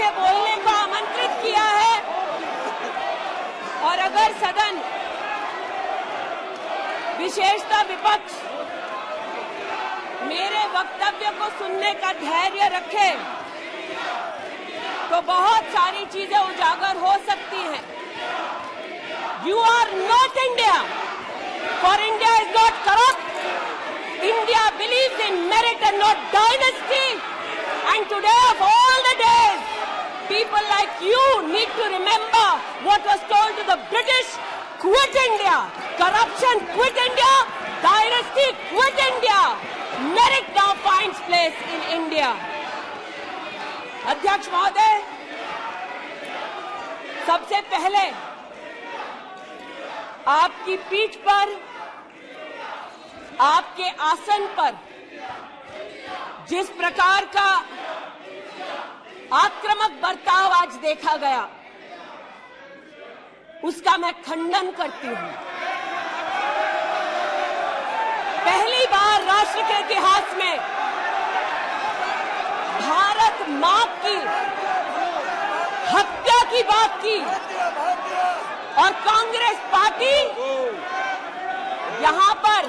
मुझे बोलने को आमंत्रित किया है और अगर सदन, विशेषतः विपक्ष, मेरे वक्तव्य को सुनने का धैर्य रखे तो बहुत सारी चीजें उजागर हो सकती हैं। You are not India, for India is not corrupt. India believes in merit and not dynasty. And today of all the days, people like you need to remember what was told to the British: quit India, corruption quit India, dynasty quit India. Merit now finds place in India. अध्यक्ष महोदय, सबसे पहले आपकी पीठ पर, आपके आसन पर जिस प्रकार का आक्रामक बर्ताव आज देखा गया, उसका मैं खंडन करती हूं। पहली बार राष्ट्र के इतिहास में भारत मां की हत्या की बात की और कांग्रेस पार्टी यहां पर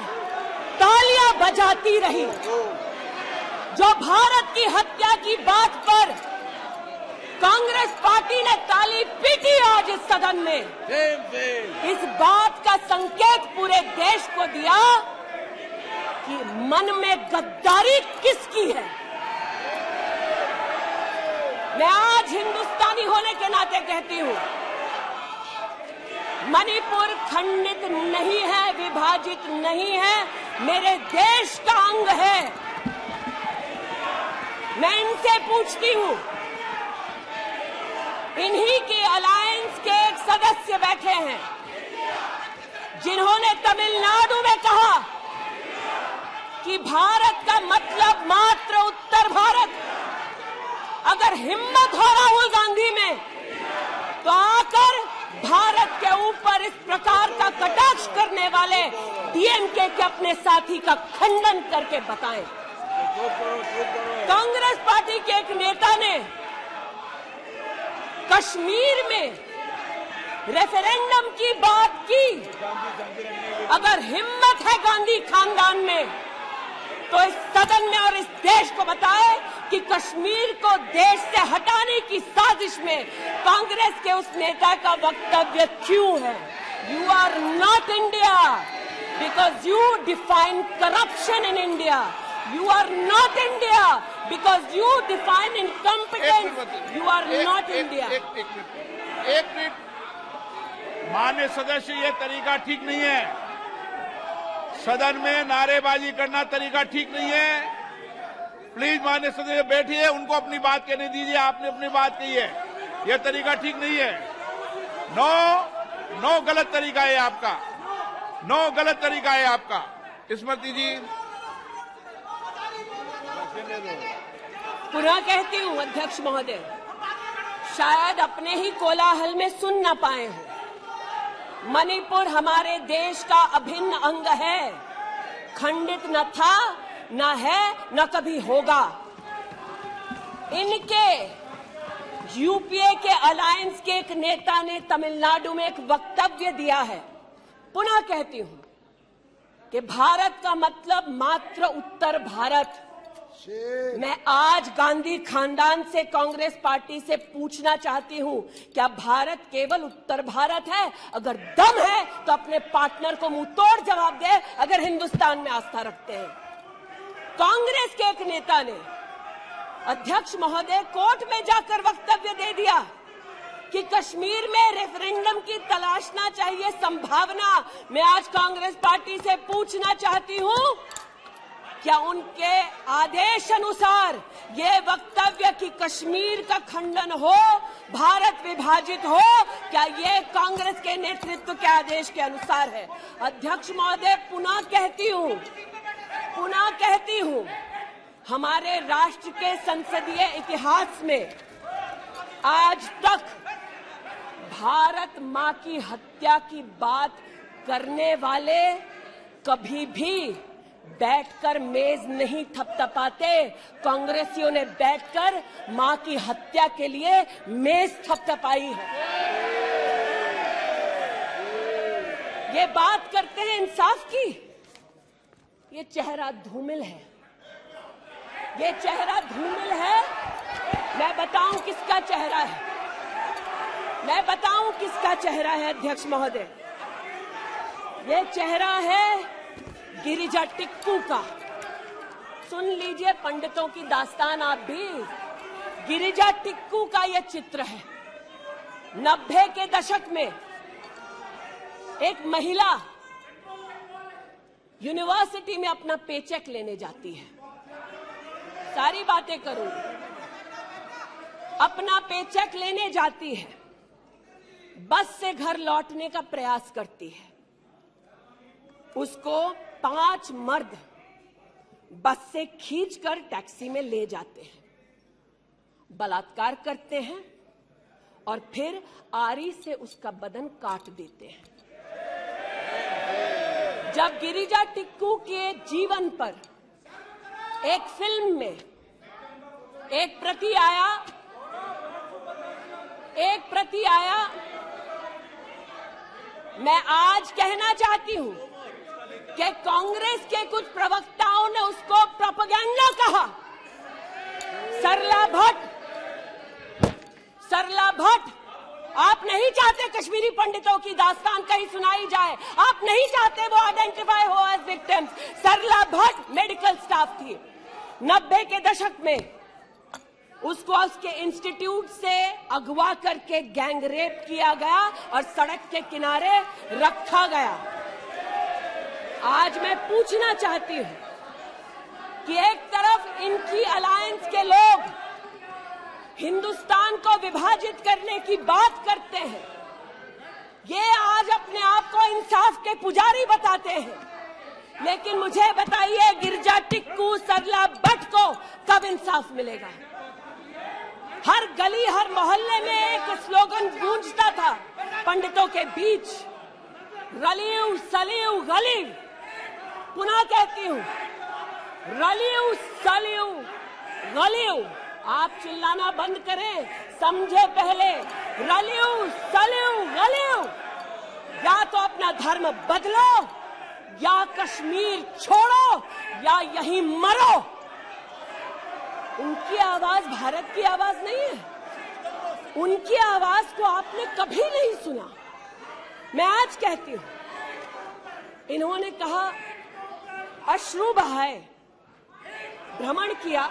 तालियां बजाती रही। जो भारत की हत्या की बात पर कांग्रेस पार्टी ने ताली पीटी आज इस सदन में, इस बात का संकेत पूरे देश को दिया कि मन में गद्दारी किसकी है। मैं आज हिंदुस्तानी होने के नाते कहती हूं, मणिपुर खंडित नहीं है, विभाजित नहीं है, मेरे देश का अंग है। मैं इनसे पूछती हूं, इन्हीं के अलायंस के एक सदस्य बैठे हैं जिन्होंने तमिलनाडु में कहा कि भारत का मतलब मात्र उत्तर भारत। अगर हिम्मत हो राहुल गांधी में तो आकर भारत के ऊपर इस प्रकार का कटाक्ष करने वाले डीएमके के अपने साथी का खंडन करके बताएं। कांग्रेस पार्टी के एक नेता ने कश्मीर में रेफरेंडम की बात की। अगर हिम्मत है गांधी खानदान में तो इस सदन में और इस देश को बताए कि कश्मीर को देश से हटाने की साजिश में कांग्रेस के उस नेता का वक्तव्य क्यों है। You are not India because you define corruption in India. You are not India because you define incompetence. You are not India. एक मिनट, माननीय सदस्य, ये तरीका ठीक नहीं है। सदन में नारेबाजी करना तरीका ठीक नहीं है। प्लीज माननीय सदस्य बैठिए, उनको अपनी बात कहने दीजिए। आपने अपनी बात कही है, यह तरीका ठीक नहीं है। नो गलत तरीका है आपका, नो गलत तरीका है आपका। स्मृति जी, पुनः कहती हूं अध्यक्ष महोदय, शायद अपने ही कोलाहल में सुन न पाए हो। मणिपुर हमारे देश का अभिन्न अंग है, खंडित न था, न है, न कभी होगा। इनके यूपीए के अलायंस के एक नेता ने तमिलनाडु में एक वक्तव्य दिया है। पुनः कहती हूं कि भारत का मतलब मात्र उत्तर भारत। मैं आज गांधी खानदान से, कांग्रेस पार्टी से पूछना चाहती हूं, क्या भारत केवल उत्तर भारत है? अगर दम है तो अपने पार्टनर को मुंह तोड़ जवाब दे, अगर हिंदुस्तान में आस्था रखते हैं। कांग्रेस के एक नेता ने, अध्यक्ष महोदय, कोर्ट में जाकर वक्तव्य दे दिया कि कश्मीर में रेफरेंडम की तलाशना चाहिए संभावना। मैं आज कांग्रेस पार्टी से पूछना चाहती हूं, क्या उनके आदेश अनुसार ये वक्तव्य कि कश्मीर का खंडन हो, भारत विभाजित हो, क्या ये कांग्रेस के नेतृत्व के आदेश के अनुसार है? अध्यक्ष महोदय, पुनः कहती हूं, हमारे राष्ट्र के संसदीय इतिहास में आज तक भारत मां की हत्या की बात करने वाले कभी भी बैठकर मेज नहीं थपथपाते, कांग्रेसियों ने बैठकर मां की हत्या के लिए मेज थपथपाई है। ये बात करते हैं इंसाफ की, ये चेहरा धूमिल है, ये चेहरा धूमिल है। मैं बताऊं किसका चेहरा है, मैं बताऊं किसका चेहरा है अध्यक्ष महोदय। ये चेहरा है गिरिजा टिक्कू का। सुन लीजिए पंडितों की दास्तान आप भी। गिरिजा टिक्कू का यह चित्र है। 90 के दशक में एक महिला यूनिवर्सिटी में अपना पेचेक लेने जाती है। सारी बातें करूंगी। अपना पेचेक लेने जाती है, बस से घर लौटने का प्रयास करती है। उसको 5 मर्द बस से खींचकर टैक्सी में ले जाते हैं, बलात्कार करते हैं और फिर आरी से उसका बदन काट देते हैं। जब गिरिजा टिक्कू के जीवन पर एक फिल्म में एक प्रति आया, मैं आज कहना चाहती हूं कि कांग्रेस के कुछ प्रवक्ताओं ने उसको प्रोपेगेंडा कहा। सरला भट्ट, आप नहीं चाहते कश्मीरी पंडितों की दास्तान कहीं सुनाई जाए, आप नहीं चाहते वो आइडेंटिफाई हो एज विक्टिम्स। सरला भट्ट मेडिकल स्टाफ थी। 90 के दशक में उसको उसके इंस्टीट्यूट से अगवा करके गैंग रेप किया गया और सड़क के किनारे रखा गया। आज मैं पूछना चाहती हूं कि एक तरफ इनकी अलायंस के लोग हिंदुस्तान को विभाजित करने की बात करते हैं, ये आज अपने आप को इंसाफ के पुजारी बताते हैं, लेकिन मुझे बताइए गिरिजा टिक्कू, सरला भट्ट को कब इंसाफ मिलेगा? हर गली हर मोहल्ले में एक स्लोगन गूंजता था पंडितों के बीच, रलियू सलियू गलियू। पुनः कहती हूं, रलियू सलियू गलियू। आप चिल्लाना बंद करें, समझे पहले। रलियू सलियू गलियू। या तो अपना धर्म बदलो, या कश्मीर छोड़ो, या यहीं मरो। उनकी आवाज भारत की आवाज नहीं है। उनकी आवाज को आपने कभी नहीं सुना। मैं आज कहती हूं, इन्होंने कहा अश्रु बहाए, भ्रमण किया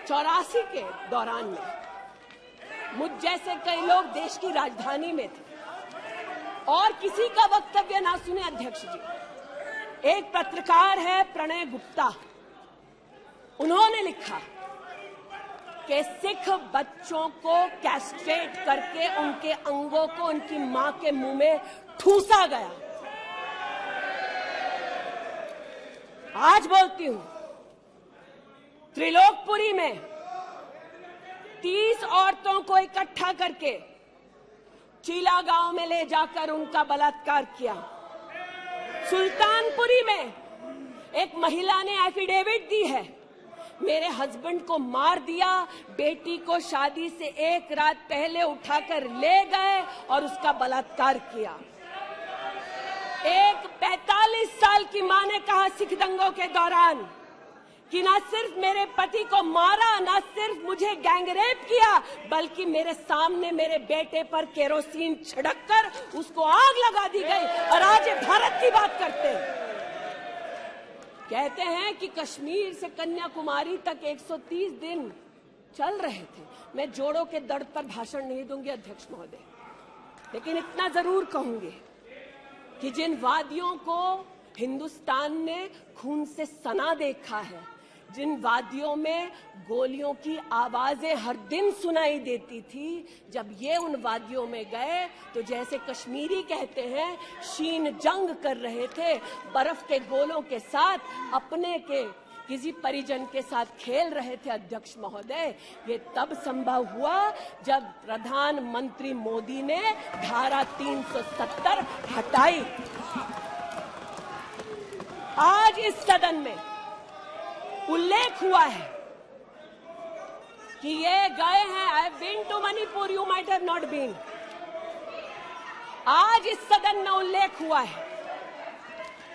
84 के दौरान में। मुझ जैसे कई लोग देश की राजधानी में थे और किसी का वक्तव्य ना सुने अध्यक्ष जी। एक पत्रकार है प्रणय गुप्ता, उन्होंने लिखा कि सिख बच्चों को कैस्ट्रेट करके उनके अंगों को उनकी मां के मुंह में ठूसा गया। आज बोलती हूं, त्रिलोकपुरी में 30 औरतों को इकट्ठा करके चीला गांव में ले जाकर उनका बलात्कार किया। सुल्तानपुरी में एक महिला ने एफिडेविट दी है, मेरे हस्बैंड को मार दिया, बेटी को शादी से एक रात पहले उठाकर ले गए और उसका बलात्कार किया। एक 45 साल की मां ने कहा सिख दंगों के दौरान कि ना सिर्फ मेरे पति को मारा, ना सिर्फ मुझे गैंगरेप किया, बल्कि मेरे सामने मेरे बेटे पर केरोसिन छिड़ककर उसको आग लगा दी गई। और आज ये भारत की बात करते हैं। कहते हैं कि कश्मीर से कन्याकुमारी तक 130 दिन चल रहे थे। मैं जोड़ों के दर्द पर भाषण नहीं दूंगी अध्यक्ष महोदय, लेकिन इतना जरूर कहूंगी कि जिन वादियों को हिंदुस्तान ने खून से सना देखा है, जिन वादियों में गोलियों की आवाजें हर दिन सुनाई देती थी, जब ये उन वादियों में गए तो जैसे कश्मीरी कहते हैं शीन जंग कर रहे थे, बर्फ के गोलों के साथ अपने के किसी परिजन के साथ खेल रहे थे। अध्यक्ष महोदय, ये तब संभव हुआ जब प्रधानमंत्री मोदी ने धारा 370 हटाई। आज इस सदन में उल्लेख हुआ है कि ये गए हैं, I have been to Manipur, you might have not been. आज इस सदन में उल्लेख हुआ है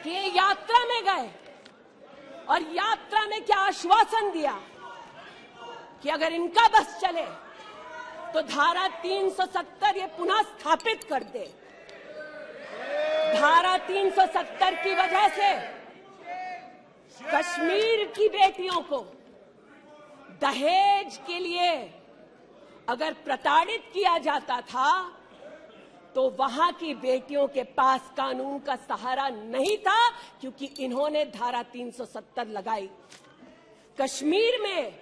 कि ये यात्रा में गए और यात्रा में क्या आश्वासन दिया कि अगर इनका बस चले तो धारा 370 ये पुनः स्थापित कर दे। धारा 370 की वजह से कश्मीर की बेटियों को दहेज के लिए अगर प्रताड़ित किया जाता था तो वहां की बेटियों के पास कानून का सहारा नहीं था, क्योंकि इन्होंने धारा 370 लगाई। कश्मीर में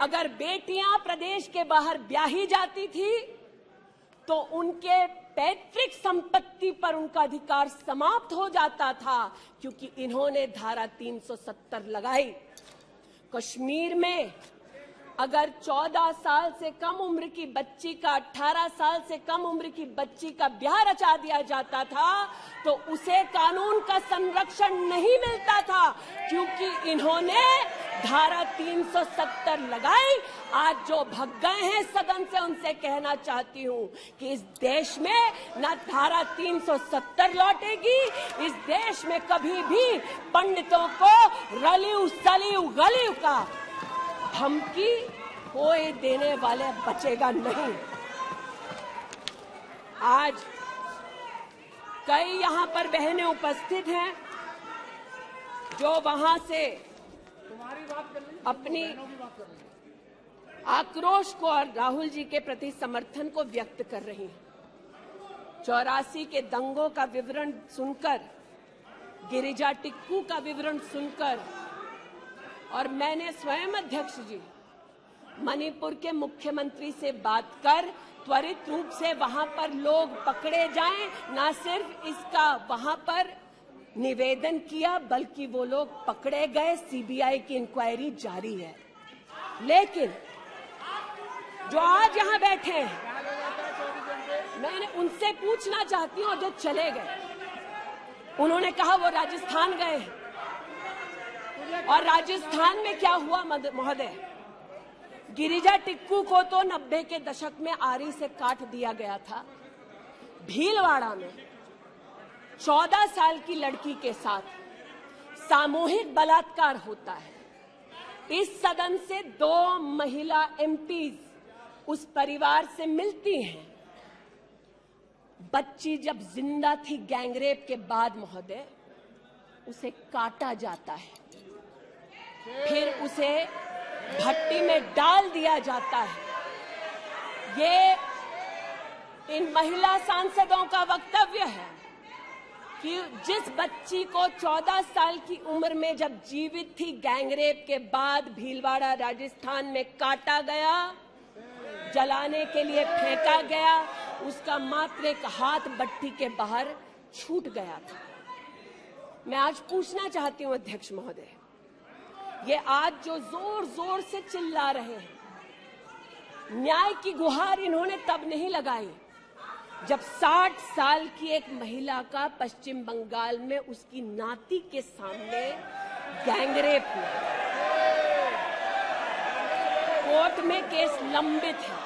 अगर बेटियां प्रदेश के बाहर ब्याही जाती थी तो उनके पैतृक संपत्ति पर उनका अधिकार समाप्त हो जाता था, क्योंकि इन्होंने धारा 370 लगाई। कश्मीर में अगर 14 साल से कम उम्र की बच्ची का 18 साल से कम उम्र की बच्ची का ब्याह रचा दिया जाता था तो उसे कानून का संरक्षण नहीं मिलता था, क्योंकि इन्होंने धारा 370 लगाई। आज जो भग गए हैं सदन से उनसे कहना चाहती हूं कि इस देश में न धारा 370 लौटेगी, इस देश में कभी भी पंडितों को रलिव सलिव गलिव का धमकी कोई देने वाले बचेगा नहीं। आज कई यहां पर बहनें उपस्थित हैं जो वहां से अपनी आक्रोश को और राहुल जी के प्रति समर्थन को व्यक्त कर रही हैं। 84 के दंगों का विवरण सुनकर, गिरिजा टिक्कू का विवरण सुनकर, और मैंने स्वयं अध्यक्ष जी मणिपुर के मुख्यमंत्री से बात कर त्वरित रूप से वहां पर लोग पकड़े जाएं, न सिर्फ इसका वहां पर निवेदन किया बल्कि वो लोग पकड़े गए। सीबीआई की इंक्वायरी जारी है। लेकिन जो आज यहां बैठे हैं, मैंने उनसे पूछना चाहती हूं, जो चले गए, उन्होंने कहा वो राजस्थान गए हैं। और राजस्थान में क्या हुआ महोदय? गिरिजा टिक्कू को तो 90 के दशक में आरी से काट दिया गया था। भीलवाड़ा में 14 साल की लड़की के साथ सामूहिक बलात्कार होता है। इस सदन से 2 महिला एमपीज उस परिवार से मिलती हैं। बच्ची जब जिंदा थी गैंगरेप के बाद महोदय, उसे काटा जाता है, फिर उसे भट्टी में डाल दिया जाता है। ये इन महिला सांसदों का वक्तव्य है कि जिस बच्ची को 14 साल की उम्र में जब जीवित थी गैंगरेप के बाद भीलवाड़ा राजस्थान में काटा गया, जलाने के लिए फेंका गया, उसका मात्र एक हाथ भट्टी के बाहर छूट गया था। मैं आज पूछना चाहती हूं अध्यक्ष महोदय, ये आज जो जोर जोर से चिल्ला रहे हैं, न्याय की गुहार इन्होंने तब नहीं लगाई जब 60 साल की एक महिला का पश्चिम बंगाल में उसकी नाती के सामने गैंगरेप हुआ। कोर्ट में केस लंबित है,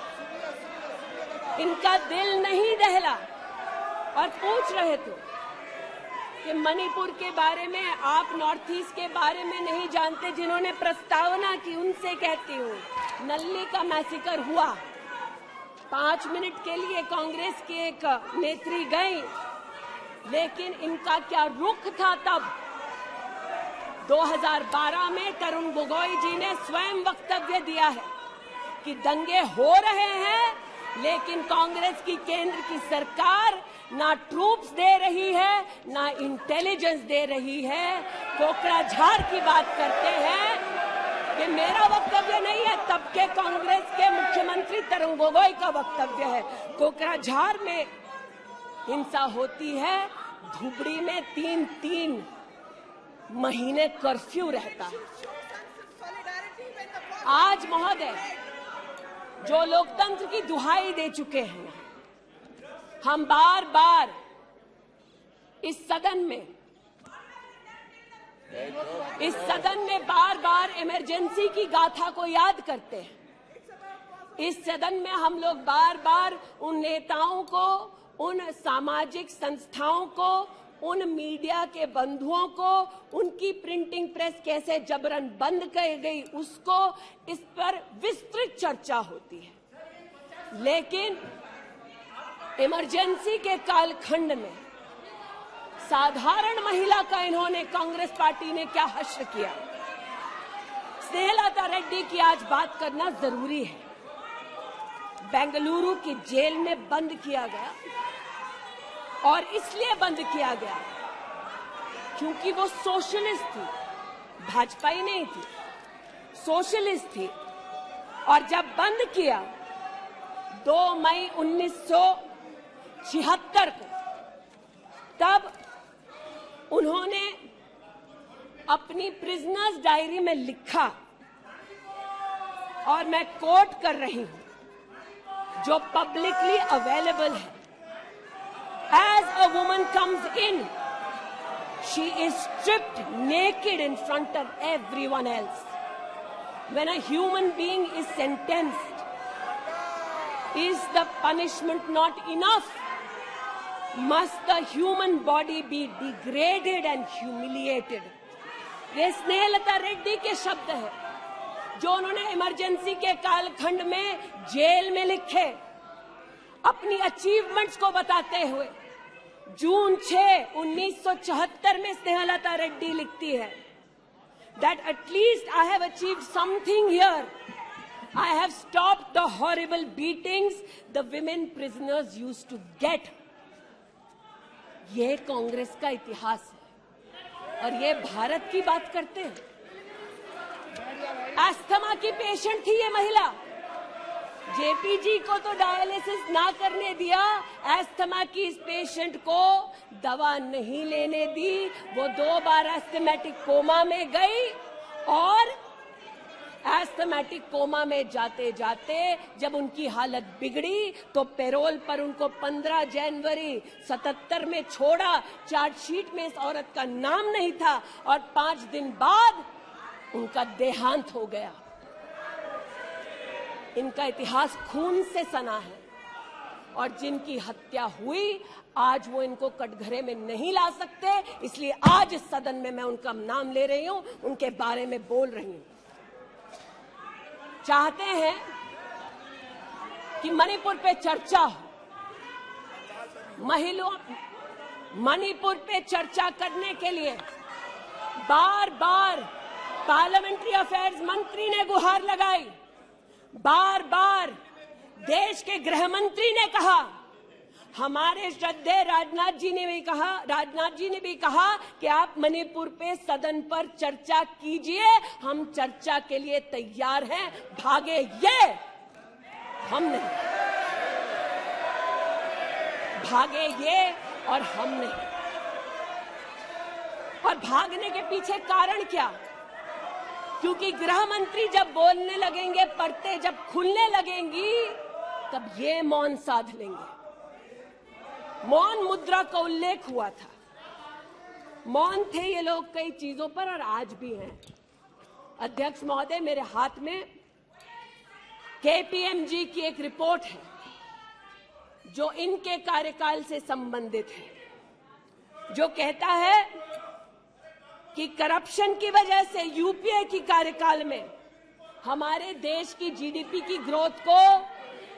इनका दिल नहीं दहला और पूछ रहे थे कि मणिपुर के बारे में आप नॉर्थ ईस्ट के बारे में नहीं जानते। जिन्होंने प्रस्तावना की उनसे कहती हूँ, नल्ली का मैसेकर हुआ, 5 मिनट के लिए कांग्रेस की एक नेत्री गई, लेकिन इनका क्या रुख था तब। 2012 में तरुण गोगोई जी ने स्वयं वक्तव्य दिया है कि दंगे हो रहे हैं, लेकिन कांग्रेस की केंद्र की सरकार ना ट्रूप्स दे रही है, ना इंटेलिजेंस दे रही है। कोकराझार की बात करते हैं, ये मेरा वक्तव्य नहीं है, तब के कांग्रेस के मुख्यमंत्री तरुण गोगोई का वक्तव्य है। कोकराझार में हिंसा होती है, धुबड़ी में 3-3 महीने कर्फ्यू रहता है। आज महोदय जो लोकतंत्र की दुहाई दे चुके हैं, हम बार बार इस सदन में इस सदन में बार बार इमरजेंसी की गाथा को याद करते हैं। इस सदन में हम लोग बार बार उन नेताओं को, उन सामाजिक संस्थाओं को, उन मीडिया के बंधुओं को, उनकी प्रिंटिंग प्रेस कैसे जबरन बंद कर गई उसको, इस पर विस्तृत चर्चा होती है। लेकिन इमरजेंसी के कालखंड में साधारण महिला का इन्होंने, कांग्रेस पार्टी ने क्या हश्र किया। स्नेहलता रेड्डी की आज बात करना जरूरी है। बेंगलुरु की जेल में बंद किया गया और इसलिए बंद किया गया क्योंकि वो सोशलिस्ट थी, भाजपाई नहीं थी, सोशलिस्ट थी। और जब बंद किया 2 मई 1976 को, तब उन्होंने अपनी प्रिजनर्स डायरी में लिखा, और मैं कोट कर रही हूं, जो पब्लिकली अवेलेबल है। As a woman comes in, she is stripped naked in front of everyone else. When a human being is sentenced, is the punishment not enough? Must the human body be degraded and humiliated? ये स्नेहलता रेड्डी के शब्द हैं जो उन्होंने emergency के कालखंड में jail में लिखे, अपनी अचीवमेंट्स को बताते हुए। जून 6, 1974 में स्नेहलता रेड्डी लिखती है that at least I have achieved something here. I have stopped the horrible beatings the women prisoners used to get. ये कांग्रेस का इतिहास है और ये भारत की बात करते हैं। अस्थमा की पेशेंट थी ये महिला, जेपीजी को तो डायलिसिस ना करने दिया, अस्थमा की इस पेशेंट को दवा नहीं लेने दी। वो 2 बार एस्थमेटिक कोमा में गई और एस्थमेटिक कोमा में जाते जाते जब उनकी हालत बिगड़ी तो पैरोल पर उनको 15 जनवरी 77 में छोड़ा। चार्जशीट में इस औरत का नाम नहीं था और 5 दिन बाद उनका देहांत हो गया। इनका इतिहास खून से सना है और जिनकी हत्या हुई आज वो इनको कटघरे में नहीं ला सकते, इसलिए आज इस सदन में मैं उनका नाम ले रही हूं, उनके बारे में बोल रही हूं। चाहते हैं कि मणिपुर पे चर्चा हो, मणिपुर पे चर्चा करने के लिए बार बार पार्लियामेंट्री अफेयर्स मंत्री ने गुहार लगाई, बार बार देश के गृह मंत्री ने कहा, हमारे श्रद्धेय राजनाथ जी ने भी कहा कि आप मणिपुर पे सदन पर चर्चा कीजिए, हम चर्चा के लिए तैयार हैं, भागे ये हम नहीं, भागे ये और हम नहीं। और भागने के पीछे कारण क्या? क्योंकि गृह मंत्री जब बोलने लगेंगे, परतें जब खुलने लगेंगी, तब ये मौन साध लेंगे। मौन मुद्रा का उल्लेख हुआ था, मौन थे ये लोग कई चीजों पर और आज भी हैं। अध्यक्ष महोदय, मेरे हाथ में केपीएमजी की एक रिपोर्ट है जो इनके कार्यकाल से संबंधित है, जो कहता है कि करप्शन की वजह से यूपीए की कार्यकाल में हमारे देश की जीडीपी की ग्रोथ को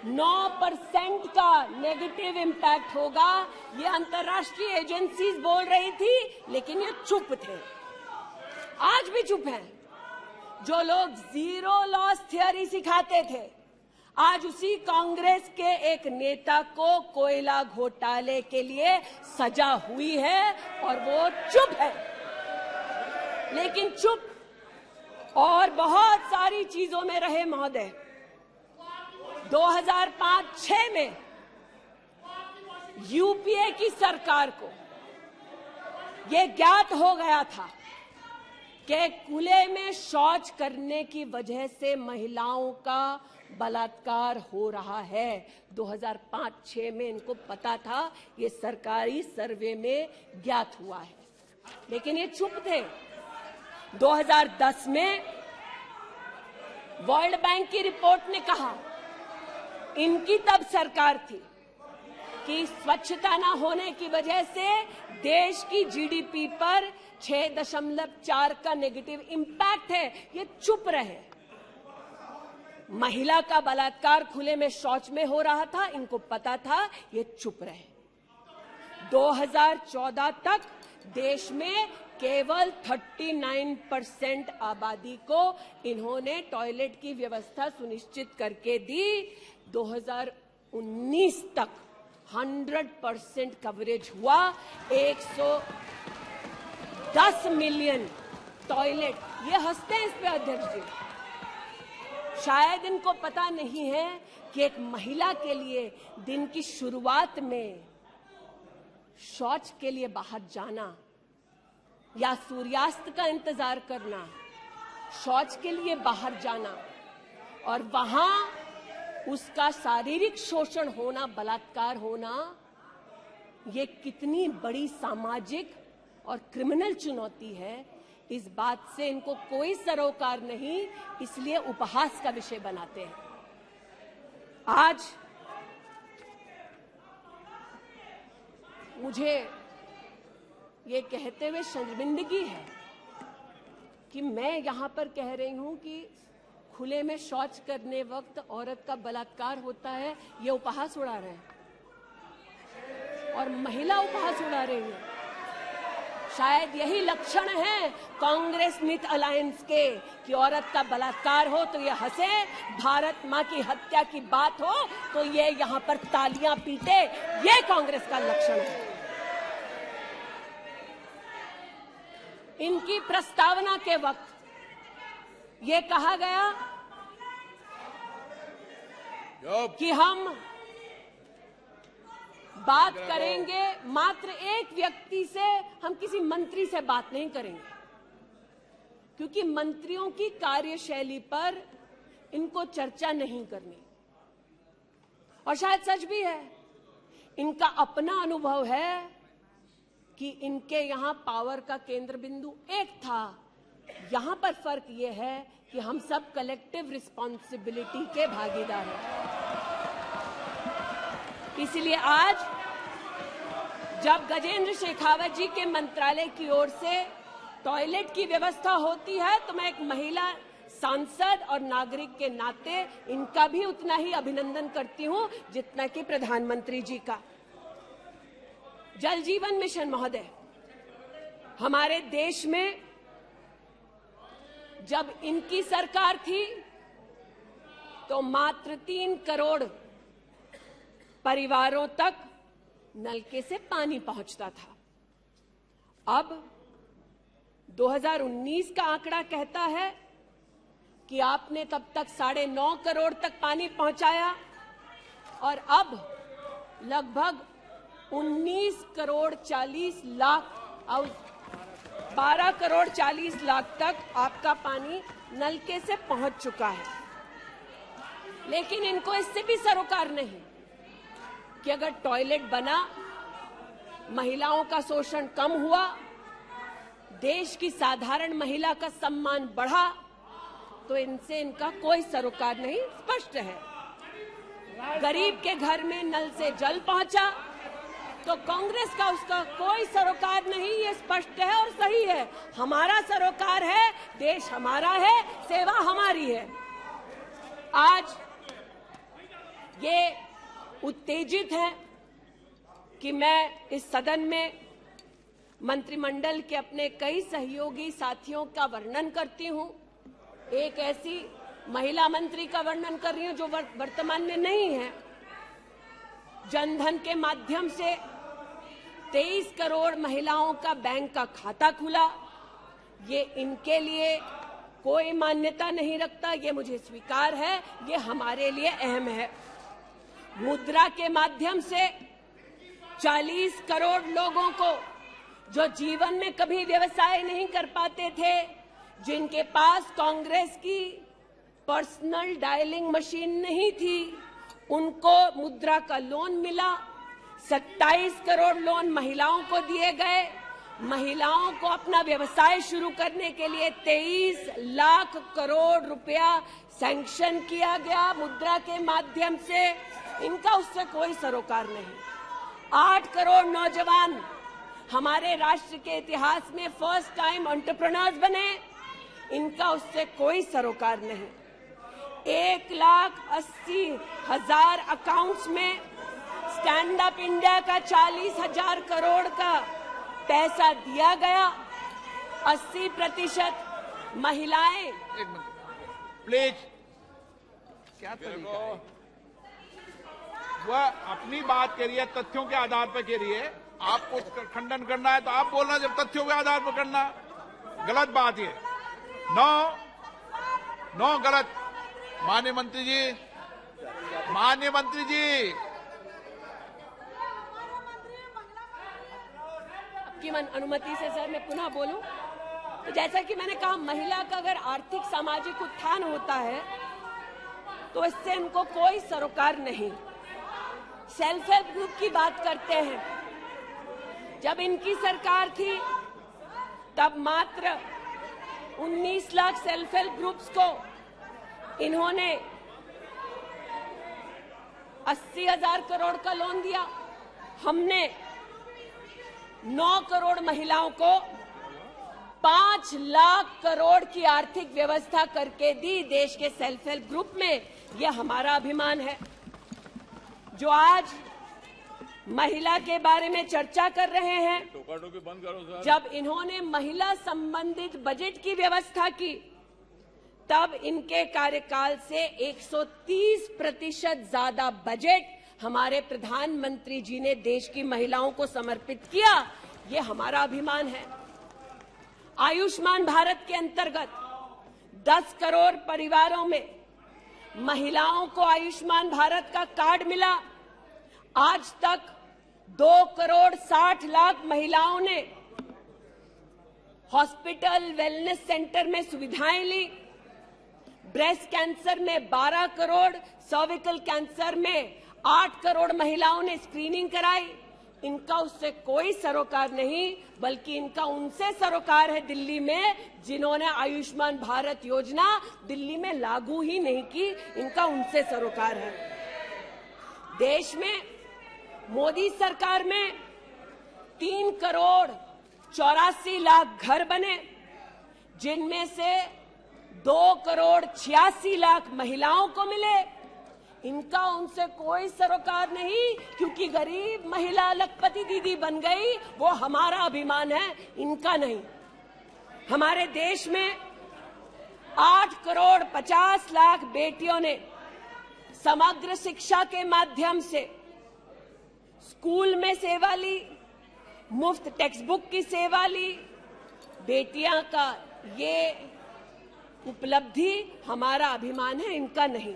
9% का नेगेटिव इम्पैक्ट होगा। ये अंतर्राष्ट्रीय एजेंसीज बोल रही थी, लेकिन ये चुप थे, आज भी चुप हैं। जो लोग जीरो लॉस थियरी सिखाते थे, आज उसी कांग्रेस के एक नेता को कोयला घोटाले के लिए सजा हुई है और वो चुप है। लेकिन चुप और बहुत सारी चीजों में रहे महोदय। 2005-06 में यूपीए की सरकार को यह ज्ञात हो गया था कि खुले में शौच करने की वजह से महिलाओं का बलात्कार हो रहा है। 2005-06 में इनको पता था, ये सरकारी सर्वे में ज्ञात हुआ है, लेकिन ये चुप थे। 2010 में वर्ल्ड बैंक की रिपोर्ट ने कहा, इनकी तब सरकार थी, कि स्वच्छता न होने की वजह से देश की जीडीपी पर 6.4 का नेगेटिव इंपैक्ट है। ये चुप रहे। महिला का बलात्कार खुले में शौच में हो रहा था, इनको पता था, ये चुप रहे। 2014 तक देश में केवल 39% आबादी को इन्होंने टॉयलेट की व्यवस्था सुनिश्चित करके दी। 2019 तक 100% कवरेज हुआ। 110 मिलियन टॉयलेट। ये हंसते हैं इस पे अध्यक्ष जी। शायद इनको पता नहीं है कि एक महिला के लिए दिन की शुरुआत में शौच के लिए बाहर जाना या सूर्यास्त का इंतजार करना, शौच के लिए बाहर जाना और वहां उसका शारीरिक शोषण होना, बलात्कार होना, ये कितनी बड़ी सामाजिक और क्रिमिनल चुनौती है, इस बात से इनको कोई सरोकार नहीं, इसलिए उपहास का विषय बनाते हैं। आज मुझे ये कहते हुए शर्मिंदगी है कि मैं यहां पर कह रही हूं कि खुले में शौच करने वक्त औरत का बलात्कार होता है, ये उपहास उड़ा रहे हैं और महिला उपहास उड़ा रही है। शायद यही लक्षण है कांग्रेस मिथ अलायंस के कि औरत का बलात्कार हो तो ये हंसे, भारत मां की हत्या की बात हो तो ये यहां पर तालियां पीटे। ये कांग्रेस का लक्षण है। इनकी प्रस्तावना के वक्त ये कहा गया कि हम बात करेंगे, मात्र एक व्यक्ति से, हम किसी मंत्री से बात नहीं करेंगे, क्योंकि मंत्रियों की कार्यशैली पर इनको चर्चा नहीं करनी। और शायद सच भी है, इनका अपना अनुभव है कि इनके यहां पावर का केंद्र बिंदु एक था। यहां पर फर्क यह है कि हम सब कलेक्टिव रिस्पॉन्सिबिलिटी के भागीदार हैं। इसलिए आज जब गजेंद्र शेखावत जी के मंत्रालय की ओर से टॉयलेट की व्यवस्था होती है, तो मैं एक महिला सांसद और नागरिक के नाते इनका भी उतना ही अभिनंदन करती हूं जितना कि प्रधानमंत्री जी का। जल जीवन मिशन महोदय, हमारे देश में जब इनकी सरकार थी तो मात्र 3 करोड़ परिवारों तक नलके से पानी पहुंचता था। अब 2019 का आंकड़ा कहता है कि आपने तब तक 9.5 करोड़ तक पानी पहुंचाया और अब लगभग 19 करोड़ 40 लाख और 12 करोड़ 40 लाख तक आपका पानी नलके से पहुंच चुका है। लेकिन इनको इससे भी सरोकार नहीं कि अगर टॉयलेट बना, महिलाओं का शोषण कम हुआ, देश की साधारण महिला का सम्मान बढ़ा, तो इनसे इनका कोई सरोकार नहीं। स्पष्ट है, गरीब के घर में नल से जल पहुंचा तो कांग्रेस का उसका कोई सरोकार नहीं। ये स्पष्ट है और सही है। हमारा सरोकार है, देश हमारा है, सेवा हमारी है। आज ये उत्तेजित है कि मैं इस सदन में मंत्रिमंडल के अपने कई सहयोगी साथियों का वर्णन करती हूं। एक ऐसी महिला मंत्री का वर्णन कर रही हूं जो वर्तमान में नहीं है। जनधन के माध्यम से 23 करोड़ महिलाओं का बैंक का खाता खुला। ये इनके लिए कोई मान्यता नहीं रखता, ये मुझे स्वीकार है, ये हमारे लिए अहम है। मुद्रा के माध्यम से 40 करोड़ लोगों को जो जीवन में कभी व्यवसाय नहीं कर पाते थे, जिनके पास कांग्रेस की पर्सनल डायलिंग मशीन नहीं थी, उनको मुद्रा का लोन मिला। 27 करोड़ लोन महिलाओं को दिए गए। महिलाओं को अपना व्यवसाय शुरू करने के लिए 23 लाख करोड़ रुपया सैंक्शन किया गया मुद्रा के माध्यम से। इनका उससे कोई सरोकार नहीं। 8 करोड़ नौजवान हमारे राष्ट्र के इतिहास में फर्स्ट टाइम एंटरप्रेन्योर्स बने। इनका उससे कोई सरोकार नहीं। 1,80,000 अकाउंट्स में स्टैंड अप इंडिया का 40,000 करोड़ का पैसा दिया गया। 80% महिलाएं। प्लीज, क्या तरीका है? वह अपनी बात कह रही है, तथ्यों के आधार पर कह रही है। आपको खंडन करना है तो आप बोलना, जब तथ्यों के आधार पर करना गलत बात है। नो गलत। माननीय मंत्री जी की अनुमति से सर मैं पुनः बोलूं तो जैसा कि मैंने कहा, महिला का अगर आर्थिक सामाजिक उत्थान होता है तो इससे इनको कोई सरोकार नहीं। सेल्फ हेल्प ग्रुप की बात करते हैं। जब इनकी सरकार थी तब मात्र 19 लाख सेल्फ हेल्प ग्रुप्स को इन्होंने 80,000 करोड़ का लोन दिया। हमने 9 करोड़ महिलाओं को 5 लाख करोड़ की आर्थिक व्यवस्था करके दी देश के सेल्फ हेल्प ग्रुप में। यह हमारा अभिमान है। जो आज महिला के बारे में चर्चा कर रहे हैं, टोका-टोकी बंद करो सर। जब इन्होंने महिला संबंधित बजट की व्यवस्था की तब इनके कार्यकाल से 130% ज्यादा बजट हमारे प्रधानमंत्री जी ने देश की महिलाओं को समर्पित किया। ये हमारा अभिमान है। आयुष्मान भारत के अंतर्गत 10 करोड़ परिवारों में महिलाओं को आयुष्मान भारत का कार्ड मिला। आज तक 2 करोड़ 60 लाख महिलाओं ने हॉस्पिटल वेलनेस सेंटर में सुविधाएं ली। ब्रेस्ट कैंसर में 12 करोड़, सर्विकल कैंसर में 8 करोड़ महिलाओं ने स्क्रीनिंग कराई। इनका उससे कोई सरोकार नहीं, बल्कि इनका उनसे सरोकार है दिल्ली में, जिन्होंने आयुष्मान भारत योजना दिल्ली में लागू ही नहीं की। इनका उनसे सरोकार है। देश में मोदी सरकार में 3 करोड़ 84 लाख घर बने, जिनमें से 2 करोड़ 86 लाख महिलाओं को मिले। इनका उनसे कोई सरोकार नहीं, क्योंकि गरीब महिला लखपति दीदी बन गई, वो हमारा अभिमान है, इनका नहीं। हमारे देश में 8 करोड़ 50 लाख बेटियों ने समग्र शिक्षा के माध्यम से स्कूल में सेवा ली, मुफ्त टेक्स्ट बुक की सेवा ली। बेटियां का ये उपलब्धि हमारा अभिमान है, इनका नहीं।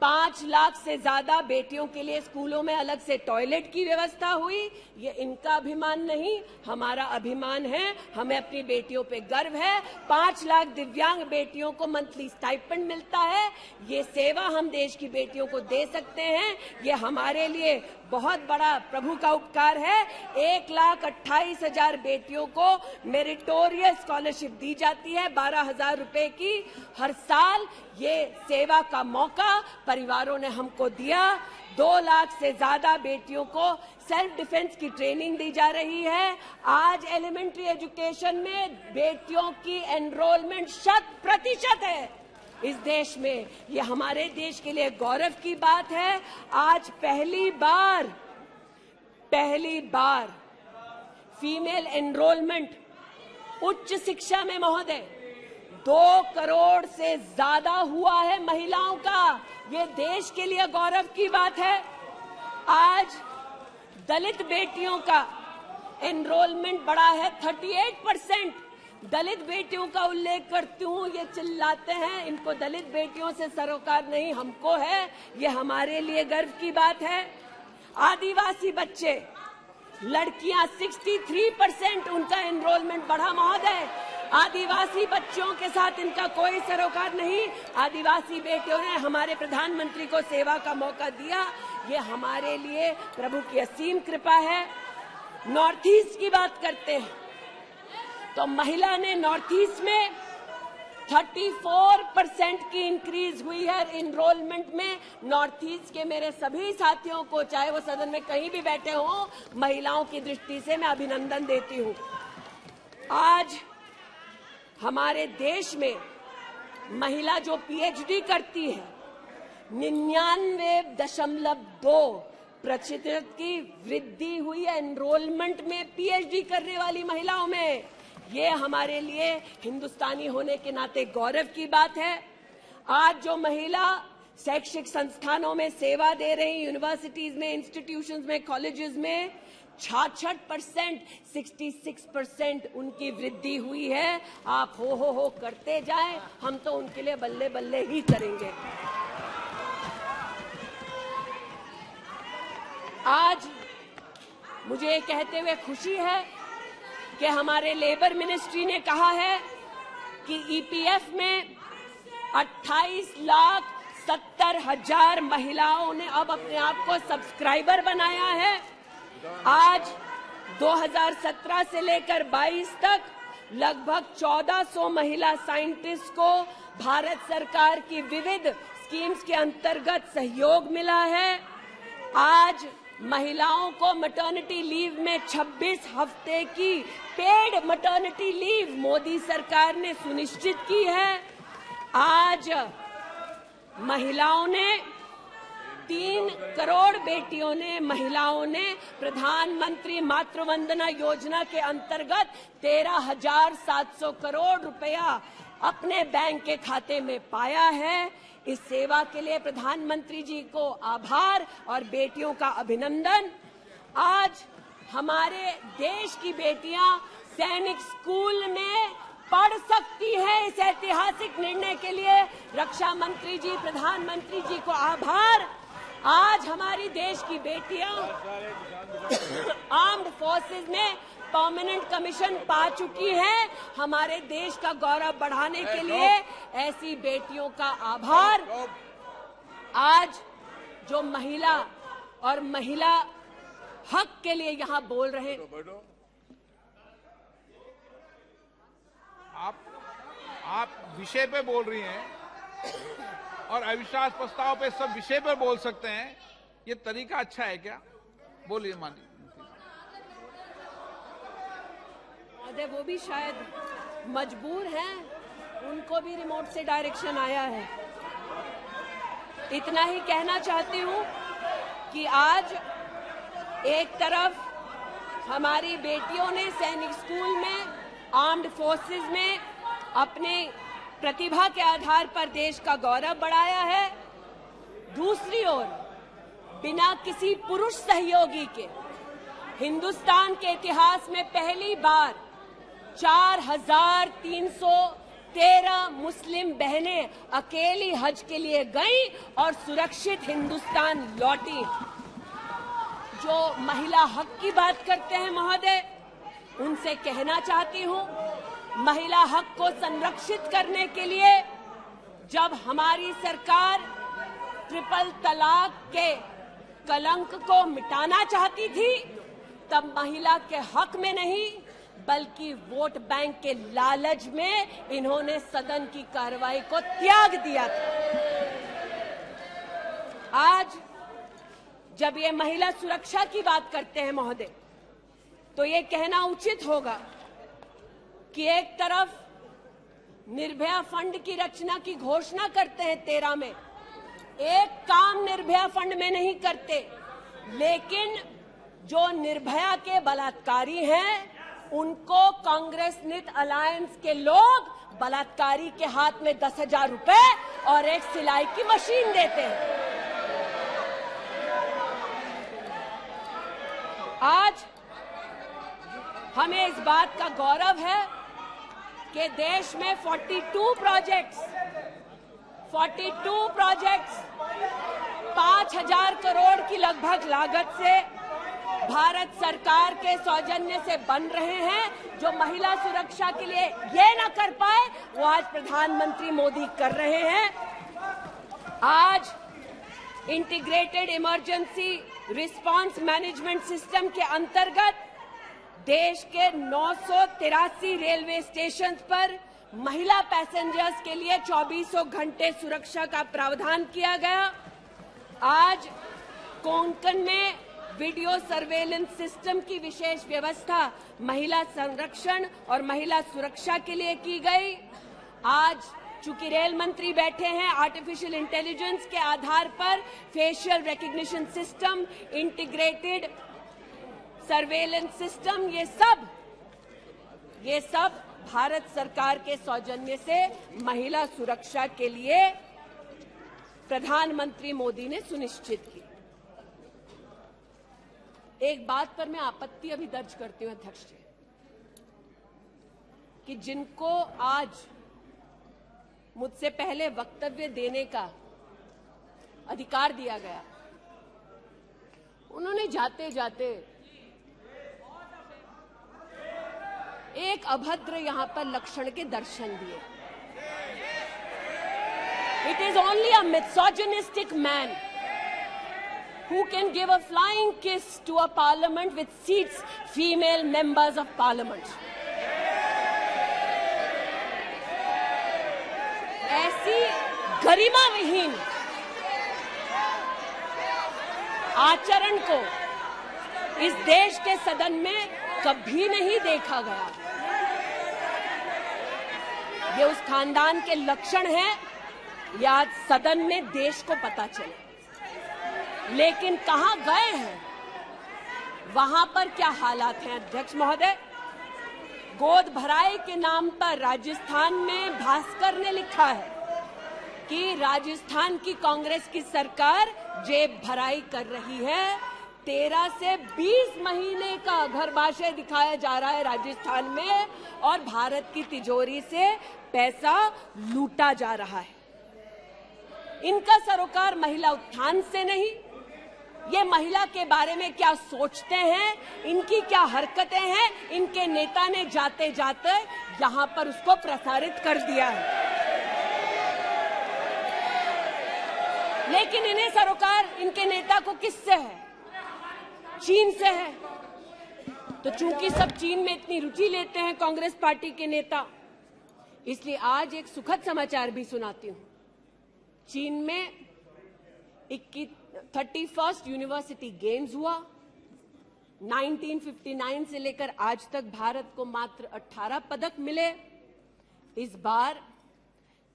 5 लाख से ज्यादा बेटियों के लिए स्कूलों में अलग से टॉयलेट की व्यवस्था हुई। ये इनका अभिमान नहीं, हमारा अभिमान है। हमें अपनी बेटियों पे गर्व है। 5 लाख दिव्यांग बेटियों को मंथली स्टाइपेंड मिलता है। ये सेवा हम देश की बेटियों को दे सकते हैं। ये हमारे लिए बहुत बड़ा प्रभु का उपकार है। 1,28,000 बेटियों को मेरिटोरियस स्कॉलरशिप दी जाती है, 12,000 रुपए की हर साल। ये सेवा का मौका परिवारों ने हमको दिया। 2 लाख से ज्यादा बेटियों को सेल्फ डिफेंस की ट्रेनिंग दी जा रही है। आज एलिमेंट्री एजुकेशन में बेटियों की एनरोलमेंट 100% है इस देश में। ये हमारे देश के लिए गौरव की बात है। आज पहली बार फीमेल एनरोलमेंट उच्च शिक्षा में महोदय 2 करोड़ से ज्यादा हुआ है महिलाओं का। ये देश के लिए गौरव की बात है। आज दलित बेटियों का एनरोलमेंट बढ़ा है 38%। दलित बेटियों का उल्लेख करती हूँ, ये चिल्लाते हैं, इनको दलित बेटियों से सरोकार नहीं, हमको है। ये हमारे लिए गर्व की बात है। आदिवासी बच्चे, लड़कियां 63% उनका एनरोलमेंट बढ़ा महोदय। आदिवासी बच्चों के साथ इनका कोई सरोकार नहीं। आदिवासी बेटियों ने हमारे प्रधानमंत्री को सेवा का मौका दिया। ये हमारे लिए प्रभु की असीम कृपा है। नॉर्थ ईस्ट की बात करते हैं तो महिला ने नॉर्थ ईस्ट में 34% की इंक्रीज हुई है एनरोलमेंट में। नॉर्थ ईस्ट के मेरे सभी साथियों को, चाहे वो सदन में कहीं भी बैठे हों, महिलाओं की दृष्टि से मैं अभिनंदन देती हूं। आज हमारे देश में महिला जो पीएचडी करती है 99.2% की वृद्धि हुई है एनरोलमेंट में पीएचडी करने वाली महिलाओं में। ये हमारे लिए हिंदुस्तानी होने के नाते गौरव की बात है। आज जो महिला शैक्षिक संस्थानों में सेवा दे रही, यूनिवर्सिटीज में, इंस्टीट्यूशंस में, कॉलेजेस में 66%, 66% उनकी वृद्धि हुई है। आप हो करते जाएं, हम तो उनके लिए बल्ले बल्ले ही करेंगे। आज मुझे ये कहते हुए खुशी है कि हमारे लेबर मिनिस्ट्री ने कहा है कि ईपीएफ में 28,70,000 महिलाओं ने अब अपने आप को सब्सक्राइबर बनाया है। आज 2017 से लेकर 22 तक लगभग 1400 महिला साइंटिस्ट को भारत सरकार की विविध स्कीम्स के अंतर्गत सहयोग मिला है। आज महिलाओं को मैटरनिटी लीव में 26 हफ्ते की पेड मैटरनिटी लीव मोदी सरकार ने सुनिश्चित की है। आज महिलाओं ने 3 करोड़ बेटियों ने, महिलाओं ने प्रधानमंत्री मातृ वंदना योजना के अंतर्गत 13,700 करोड़ रुपया अपने बैंक के खाते में पाया है। इस सेवा के लिए प्रधानमंत्री जी को आभार और बेटियों का अभिनंदन। आज हमारे देश की बेटियां सैनिक स्कूल में पढ़ सकती है। इस ऐतिहासिक निर्णय के लिए रक्षा मंत्री जी, प्रधानमंत्री जी को आभार। आज हमारी देश की बेटियां आर्म्ड फोर्सेस में परमानेंट कमीशन पा चुकी हैं। हमारे देश का गौरव बढ़ाने के लिए ऐसी बेटियों का आभार। आज जो महिला और महिला हक के लिए यहां बोल रहे हैं, आप विषय पे बोल रही हैं और अविश्वास प्रस्ताव पे सब विषय पर बोल सकते हैं। ये तरीका अच्छा है क्या? बोलिए माननीय। वो भी शायद मजबूर हैं, उनको भी रिमोट से डायरेक्शन आया है। इतना ही कहना चाहती हूँ कि आज एक तरफ हमारी बेटियों ने सैनिक स्कूल में, आर्म्ड फोर्सेस में अपने प्रतिभा के आधार पर देश का गौरव बढ़ाया है। दूसरी ओर बिना किसी पुरुष सहयोगी के हिंदुस्तान के इतिहास में पहली बार 4,313 मुस्लिम बहनें अकेली हज के लिए गईं और सुरक्षित हिंदुस्तान लौटी। जो महिला हक की बात करते हैं महोदय, उनसे कहना चाहती हूं, महिला हक को संरक्षित करने के लिए जब हमारी सरकार ट्रिपल तलाक के कलंक को मिटाना चाहती थी, तब महिला के हक में नहीं बल्कि वोट बैंक के लालच में इन्होंने सदन की कार्रवाई को त्याग दिया था। आज जब ये महिला सुरक्षा की बात करते हैं महोदय, तो ये कहना उचित होगा कि एक तरफ निर्भया फंड की रचना की घोषणा करते हैं 13 में, एक काम निर्भया फंड में नहीं करते, लेकिन जो निर्भया के बलात्कारी हैं उनको कांग्रेस नित अलायंस के लोग बलात्कारी के हाथ में 10,000 रुपए और एक सिलाई की मशीन देते हैं। आज हमें इस बात का गौरव है कि देश में 42 प्रोजेक्ट्स 5,000 करोड़ की लगभग लागत से भारत सरकार के सौजन्य से बन रहे हैं। जो महिला सुरक्षा के लिए ये न कर पाए, वो आज प्रधानमंत्री मोदी कर रहे हैं। आज integrated emergency response management system के अंतर्गत देश के 983 रेलवे स्टेशन पर महिला पैसेंजर्स के लिए 2400 घंटे सुरक्षा का प्रावधान किया गया। आज कोंकण में वीडियो सर्वेलेंस सिस्टम की विशेष व्यवस्था महिला संरक्षण और महिला सुरक्षा के लिए की गई। आज चूंकि रेल मंत्री बैठे हैं, आर्टिफिशियल इंटेलिजेंस के आधार पर facial recognition system, integrated surveillance system, ये सब भारत सरकार के सौजन्य से महिला सुरक्षा के लिए प्रधानमंत्री मोदी ने सुनिश्चित की। एक बात पर मैं आपत्ति अभी दर्ज करती हूं अध्यक्ष जी, कि जिनको आज मुझसे पहले वक्तव्य देने का अधिकार दिया गया, उन्होंने जाते जाते एक अभद्र यहां पर लक्षण के दर्शन दिए। It is only a misogynistic man who can give a flying kiss to a parliament which seats female members of parliament. ऐसी गरिमा विहीन आचरण को इस देश के सदन में कभी नहीं देखा गया। ये उस खानदान के लक्षण हैं, या आज सदन में देश को पता चले। लेकिन कहां गए हैं, वहां पर क्या हालात हैं अध्यक्ष महोदय? गोद भराई के नाम पर राजस्थान में भास्कर ने लिखा है कि राजस्थान की कांग्रेस की सरकार जेब भराई कर रही है। 13 से 20 महीने का घरबाशय दिखाया जा रहा है राजस्थान में, और भारत की तिजोरी से पैसा लूटा जा रहा है। इनका सरोकार महिला उत्थान से नहीं, ये महिला के बारे में क्या सोचते हैं, इनकी क्या हरकतें हैं, इनके नेता ने जाते जाते यहां पर उसको प्रसारित कर दिया है। लेकिन इन्हें सरोकार इनके नेता को किससे है? चीन से है। तो चूंकि सब चीन में इतनी रुचि लेते हैं कांग्रेस पार्टी के नेता, इसलिए आज एक सुखद समाचार भी सुनाती हूं। चीन में 31st यूनिवर्सिटी गेम्स हुआ। 1959 से लेकर आज तक भारत को मात्र 18 पदक मिले। इस बार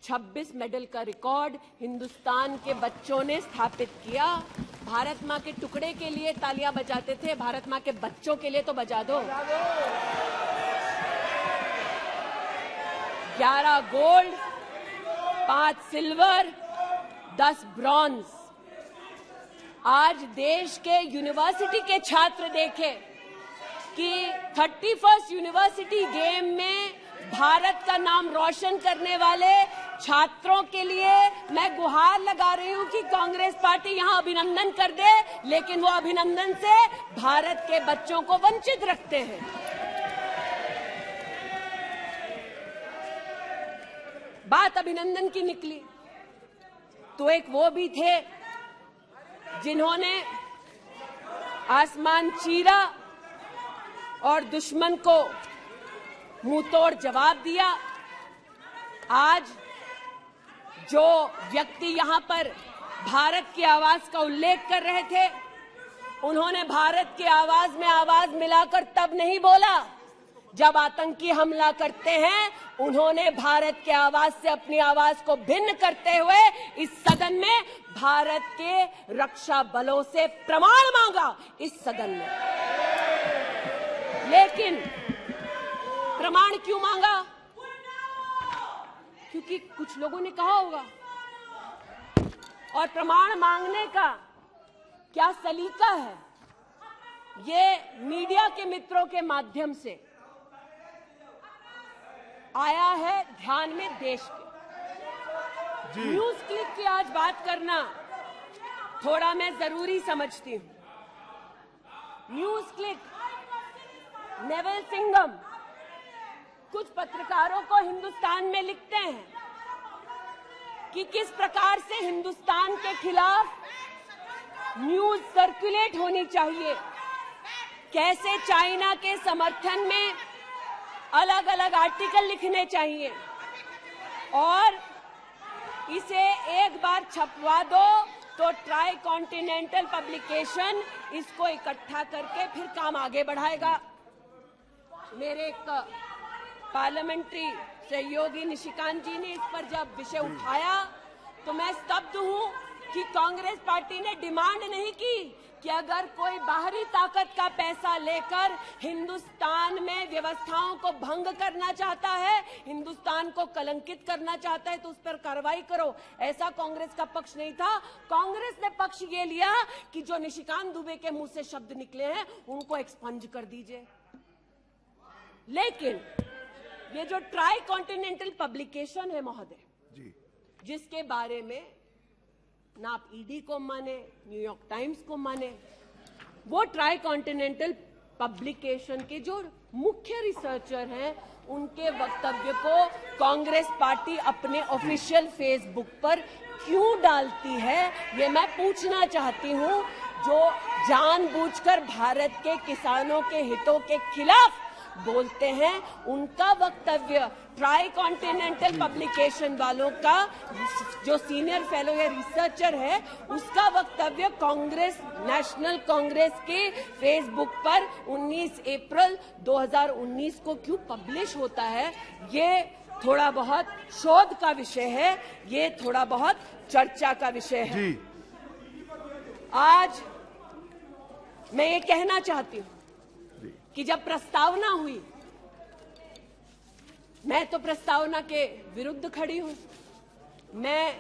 26 मेडल का रिकॉर्ड हिंदुस्तान के बच्चों ने स्थापित किया। भारत मां के टुकड़े के लिए तालियां बजाते थे, भारत मां के बच्चों के लिए तो बजा दो। 11 गोल्ड, 5 सिल्वर, 10 ब्रॉन्ज। आज देश के यूनिवर्सिटी के छात्र देखें कि 31st यूनिवर्सिटी गेम में भारत का नाम रोशन करने वाले छात्रों के लिए मैं गुहार लगा रही हूं कि कांग्रेस पार्टी यहां अभिनंदन कर दे, लेकिन वो अभिनंदन से भारत के बच्चों को वंचित रखते हैं। बात अभिनंदन की निकली तो एक वो भी थे जिन्होंने आसमान चीरा और दुश्मन को मुंहतोड़ जवाब दिया। आज जो व्यक्ति यहां पर भारत की आवाज का उल्लेख कर रहे थे, उन्होंने भारत की आवाज में आवाज मिलाकर तब नहीं बोला जब आतंकी हमला करते हैं। उन्होंने भारत की आवाज से अपनी आवाज को भिन्न करते हुए इस सदन में भारत के रक्षा बलों से प्रमाण मांगा इस सदन में। लेकिन प्रमाण क्यों मांगा? क्योंकि कुछ लोगों ने कहा होगा। और प्रमाण मांगने का क्या सलीका है, ये मीडिया के मित्रों के माध्यम से आया है ध्यान में देश के। न्यूज क्लिक की आज बात करना थोड़ा मैं जरूरी समझती हूं। न्यूज क्लिक, नेवल सिंघम कुछ पत्रकारों को हिंदुस्तान में लिखते हैं कि किस प्रकार से हिंदुस्तान के खिलाफ न्यूज सर्कुलेट होनी चाहिए, कैसे चाइना के समर्थन में अलग अलग आर्टिकल लिखने चाहिए और इसे एक बार छपवा दो तो ट्राई कॉन्टिनेंटल पब्लिकेशन इसको इकट्ठा करके फिर काम आगे बढ़ाएगा। मेरे एक पार्लियामेंट्री सहयोगी निशिकांत जी ने इस पर जब विषय उठाया तो मैं स्तब्ध हूं कि कांग्रेस पार्टी ने डिमांड नहीं की कि अगर कोई बाहरी ताकत का पैसा लेकर हिंदुस्तान में व्यवस्थाओं को भंग करना चाहता है, हिंदुस्तान को कलंकित करना चाहता है तो उस पर कार्रवाई करो। ऐसा कांग्रेस का पक्ष नहीं था। कांग्रेस ने पक्ष ये लिया कि जो निशिकांत दुबे के मुंह से शब्द निकले हैं उनको एक्सपंज कर दीजिए। लेकिन ये जो ट्राई कॉन्टिनेंटल पब्लिकेशन है महोदय, जिसके बारे में ना आप ईडी को माने, न्यूयॉर्क टाइम्स को माने, वो ट्राई कॉन्टिनेंटल पब्लिकेशन के जो मुख्य रिसर्चर हैं उनके वक्तव्य को कांग्रेस पार्टी अपने ऑफिशियल फेसबुक पर क्यों डालती है, ये मैं पूछना चाहती हूं। जो जानबूझकर भारत के किसानों के हितों के खिलाफ बोलते हैं, उनका वक्तव्य ट्राई कॉन्टिनेंटल पब्लिकेशन वालों का जो सीनियर फेलो या रिसर्चर है उसका वक्तव्य कांग्रेस, नेशनल कांग्रेस के फेसबुक पर 19 अप्रैल 2019 को क्यों पब्लिश होता है, ये थोड़ा बहुत शोध का विषय है, ये थोड़ा बहुत चर्चा का विषय है। आज मैं ये कहना चाहती हूं कि जब प्रस्तावना हुई, मैं तो प्रस्तावना के विरुद्ध खड़ी हूं। मैं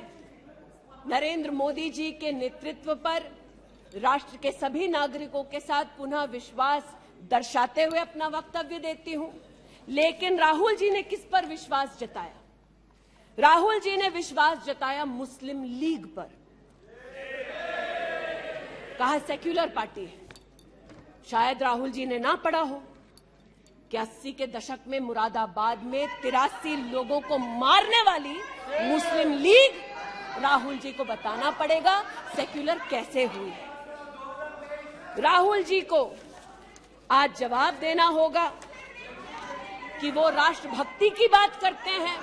नरेंद्र मोदी जी के नेतृत्व पर राष्ट्र के सभी नागरिकों के साथ पुनः विश्वास दर्शाते हुए अपना वक्तव्य देती हूं। लेकिन राहुल जी ने किस पर विश्वास जताया? राहुल जी ने विश्वास जताया मुस्लिम लीग पर। कहा सेक्युलर पार्टी है। शायद राहुल जी ने ना पढ़ा हो कि 80 के दशक में मुरादाबाद में 83 लोगों को मारने वाली मुस्लिम लीग, राहुल जी को बताना पड़ेगा सेक्युलर कैसे हुई। राहुल जी को आज जवाब देना होगा कि वो राष्ट्रभक्ति की बात करते हैं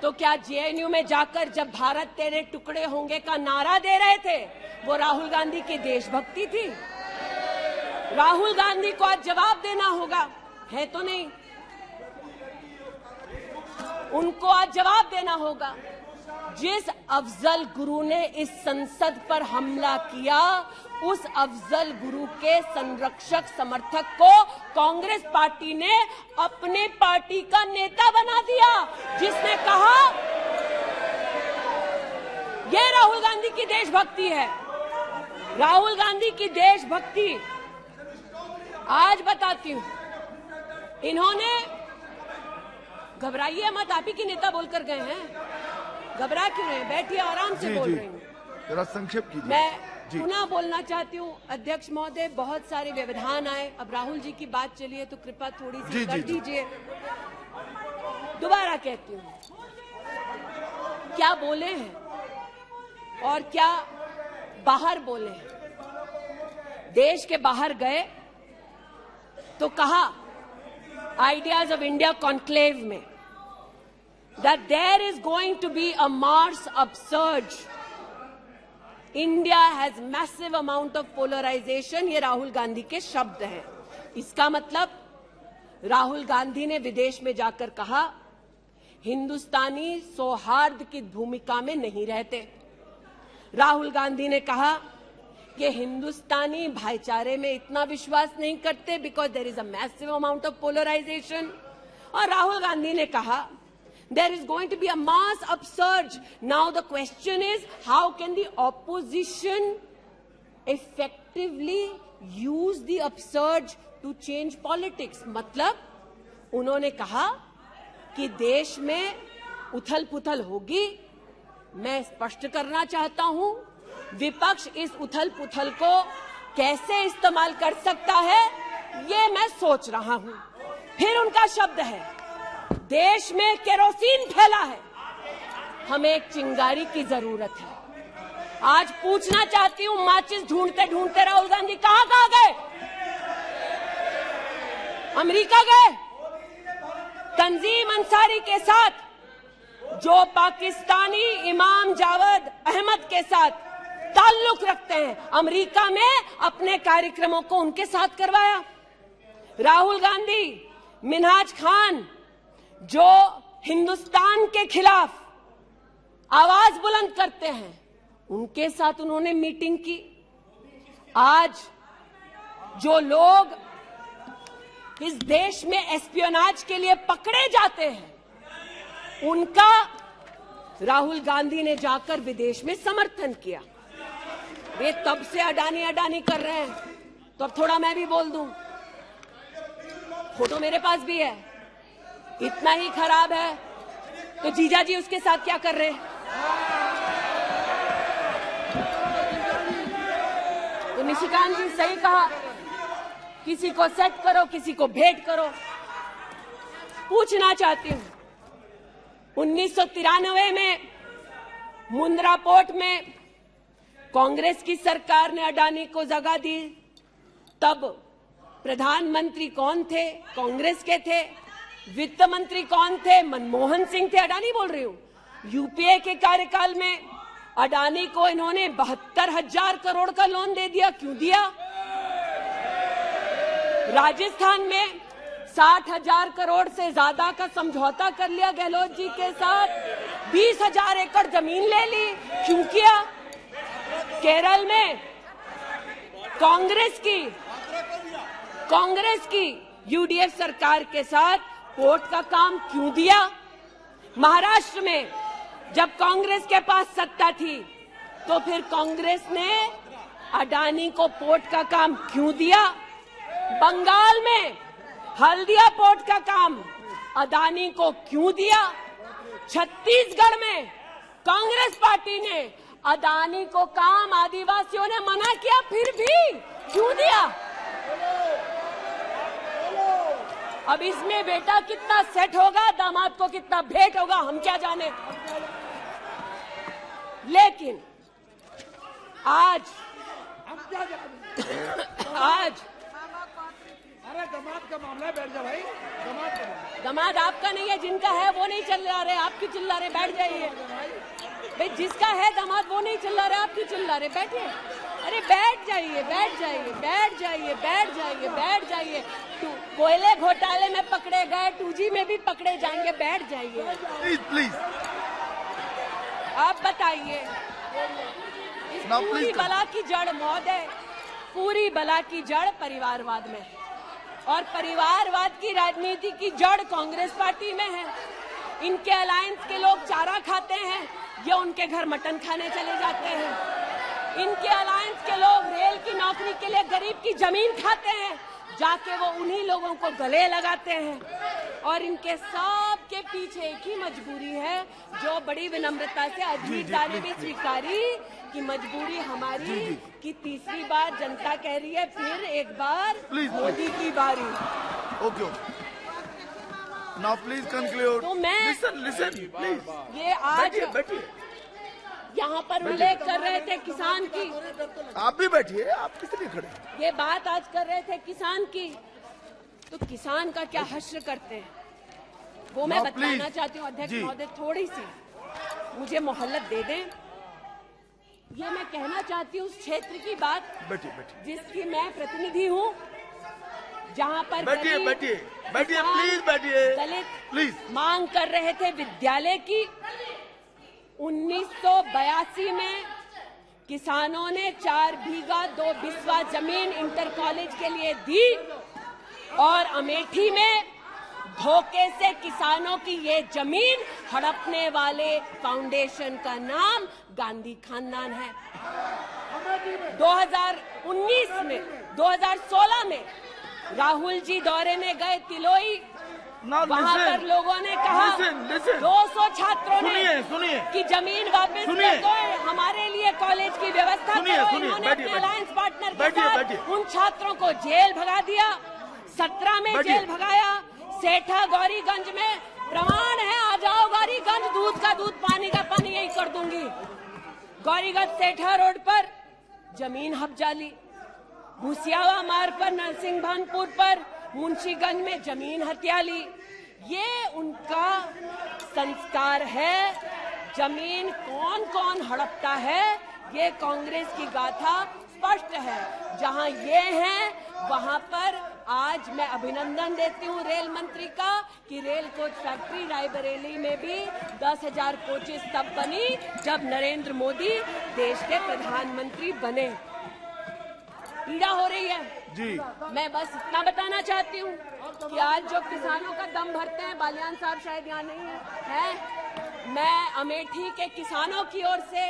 तो क्या जेएनयू में जाकर जब भारत तेरे टुकड़े होंगे का नारा दे रहे थे वो राहुल गांधी की देशभक्ति थी? राहुल गांधी को आज जवाब देना होगा, है तो नहीं? उनको आज जवाब देना होगा। जिस अफजल गुरु ने इस संसद पर हमला किया, उस अफजल गुरु के संरक्षक समर्थक को कांग्रेस पार्टी ने अपने पार्टी का नेता बना दिया, जिसने कहा यह राहुल गांधी की देशभक्ति है। राहुल गांधी की देशभक्ति आज बताती हूं। इन्होंने, घबराइए मत, आप ही के नेता बोलकर गए हैं, घबरा क्यों रहे हैं? बैठिए, आराम से बोल रही हूँ। जरा संक्षेप कीजिए। मैं पुनः बोलना चाहती हूँ अध्यक्ष महोदय, बहुत सारे व्यवधान आए, अब राहुल जी की बात चली है तो कृपा थोड़ी सी कर दीजिए। दोबारा कहती हूँ, क्या बोले हैं और क्या बाहर बोले हैं। देश के बाहर गए तो कहा आइडियाज ऑफ इंडिया कॉन्क्लेव में that there is going to be a Mars upsurge. India has massive amount of polarization. ये राहुल गांधी के शब्द हैं। इसका मतलब राहुल गांधी ने विदेश में जाकर कहा हिंदुस्तानी सौहार्द की भूमिका में नहीं रहते। राहुल गांधी ने कहा कि हिंदुस्तानी भाईचारे में इतना विश्वास नहीं करते because there is a massive amount of polarization. और राहुल गांधी ने कहा there is going to be a mass upsurge. Now the question is, how can the opposition effectively use the upsurge to change politics? मतलब उन्होंने कहा कि देश में उथल-पुथल होगी। मैं स्पष्ट करना चाहता हूं, विपक्ष इस उथल-पुथल को कैसे इस्तेमाल कर सकता है, ये मैं सोच रहा हूं। फिर उनका शब्द है, देश में केरोसिन फैला है, हमें एक चिंगारी की जरूरत है। आज पूछना चाहती हूं, माचिस ढूंढते ढूंढते राहुल गांधी कहां गए? अमेरिका गए, तंजीम अंसारी के साथ, जो पाकिस्तानी इमाम जावेद अहमद के साथ ताल्लुक रखते हैं, अमेरिका में अपने कार्यक्रमों को उनके साथ करवाया। राहुल गांधी, मिन्हाज खान, जो हिंदुस्तान के खिलाफ आवाज बुलंद करते हैं, उनके साथ उन्होंने मीटिंग की। आज जो लोग इस देश में एस्पियोनाज के लिए पकड़े जाते हैं, उनका राहुल गांधी ने जाकर विदेश में समर्थन किया। वे तब से अडानी अडानी कर रहे हैं, तो अब थोड़ा मैं भी बोल दूं। फोटो मेरे पास भी है। इतना ही खराब है तो जीजा जी उसके साथ क्या कर रहे हैं? तो निशिकांत जी सही कहा, किसी को सेट करो, किसी को भेंट करो। पूछना चाहती हूं, 1993 में मुंद्रा पोर्ट में कांग्रेस की सरकार ने अडानी को जगह दी। तब प्रधानमंत्री कौन थे? कांग्रेस के थे। वित्त मंत्री कौन थे? मनमोहन सिंह थे। अडानी बोल रही हूं। यूपीए के कार्यकाल में अडानी को इन्होंने 72,000 करोड़ का लोन दे दिया। क्यों दिया? राजस्थान में 60,000 करोड़ से ज्यादा का समझौता कर लिया गहलोत जी के साथ। 20,000 एकड़ जमीन ले ली। क्यों किया? केरल में कांग्रेस की यूडीएफ सरकार के साथ पोर्ट का काम क्यों दिया? महाराष्ट्र में जब कांग्रेस के पास सत्ता थी, तो फिर कांग्रेस ने अडानी को पोर्ट का काम क्यों दिया? बंगाल में हल्दिया पोर्ट का काम अडानी को क्यों दिया? छत्तीसगढ़ में कांग्रेस पार्टी ने अडानी को काम आदिवासियों ने मना किया, फिर भी क्यों दिया? अब इसमें बेटा कितना सेट होगा, दामाद को कितना भेंट होगा, हम क्या जाने। लेकिन आज अरे दामाद का मामला है, बैठ जा भाई। दामाद आपका नहीं है, जिनका है वो नहीं चिल्ला रहे, आप क्यों चिल्ला रहे? बैठ जाइए भाई। जिसका है दामाद वो नहीं चिल्ला रहे, आप क्यों चिल्ला रहे? बैठिए। अरे बैठ जाइए, बैठ जाइए, बैठ जाइए, बैठ जाइए, बैठ जाइए। कोयले घोटाले में पकड़े गए, 2G में भी पकड़े जाएंगे। बैठ जाइए प्लीज। आप बताइए, इस पूरी बला की जड़ महोदय, पूरी बला की जड़ परिवारवाद में है, और परिवारवाद की राजनीति की जड़ कांग्रेस पार्टी में है। इनके अलायंस के लोग चारा खाते हैं, ये उनके घर मटन खाने चले जाते हैं। इनके अलायंस के लोग रेल की नौकरी के लिए गरीब की जमीन खाते हैं, जाके वो उन्हीं लोगों को गले लगाते हैं। और इनके सब के पीछे एक ही मजबूरी है, जो बड़ी विनम्रता से अजीत दा ने भी स्वीकारी कि मजबूरी हमारी कि तीसरी बार जनता कह रही है, फिर एक बार मोदी की बारी। Okay, now please conclude. तो मैं लिसन प्लीज। ये आज बैठिए। यहाँ पर उल्लेख कर रहे थे किसान की। आप भी बैठिए, आप किस लिए खड़े? ये बात आज कर रहे थे किसान की, तो किसान का क्या हश्र करते हैं वो मैं बताना चाहती हूँ। अध्यक्ष महोदय, थोड़ी सी मुझे मोहलत दे दें। ये मैं कहना चाहती हूँ उस क्षेत्र की बात, जिसकी मैं प्रतिनिधि हूँ, जहाँ पर बैठिए प्लीज, बैठिए दलित प्लीज मांग कर रहे थे विद्यालय की। 1982 में किसानों ने 4 बीघा 2 बिस्वा जमीन इंटर कॉलेज के लिए दी, और अमेठी में धोखे से किसानों की ये जमीन हड़पने वाले फाउंडेशन का नाम गांधी खानदान है। 2016 में राहुल जी दौरे में गए तिलोई, वहाँ पर लोगों ने कहा, 200 छात्रों ने सुनिए कि जमीन वापस कर दो, हमारे लिए कॉलेज की व्यवस्था करो। इन्होंने अपने अलायंस पार्टनर के साथ उन छात्रों को जेल भगा दिया। 17 में जेल भगाया। सेठा गौरीगंज में प्रमाण है, आ जाओ गौरीगंज, दूध का दूध, पानी का पानी, यही कर दूंगी। गौरीगंज सेठा रोड पर जमीन हब्जा ली। भूसियावा मार्ग पर, नरसिंह भानपुर पर मुंशीगंज में जमीन हथिया ली। ये उनका संस्कार है। जमीन कौन कौन हड़पता है, ये कांग्रेस की गाथा स्पष्ट है। जहां ये हैं वहां पर आज मैं अभिनंदन देती हूं रेल मंत्री का कि रेल कोच फैक्ट्री रायबरेली में भी 10,000 कोचेस तब बनी जब नरेंद्र मोदी देश के प्रधानमंत्री बने। पीड़ा हो रही है जी। मैं बस इतना बताना चाहती हूँ कि आज जो किसानों का दम भरते हैं, बालियान साहब शायद यहाँ नहीं है, मैं अमेठी के किसानों की ओर से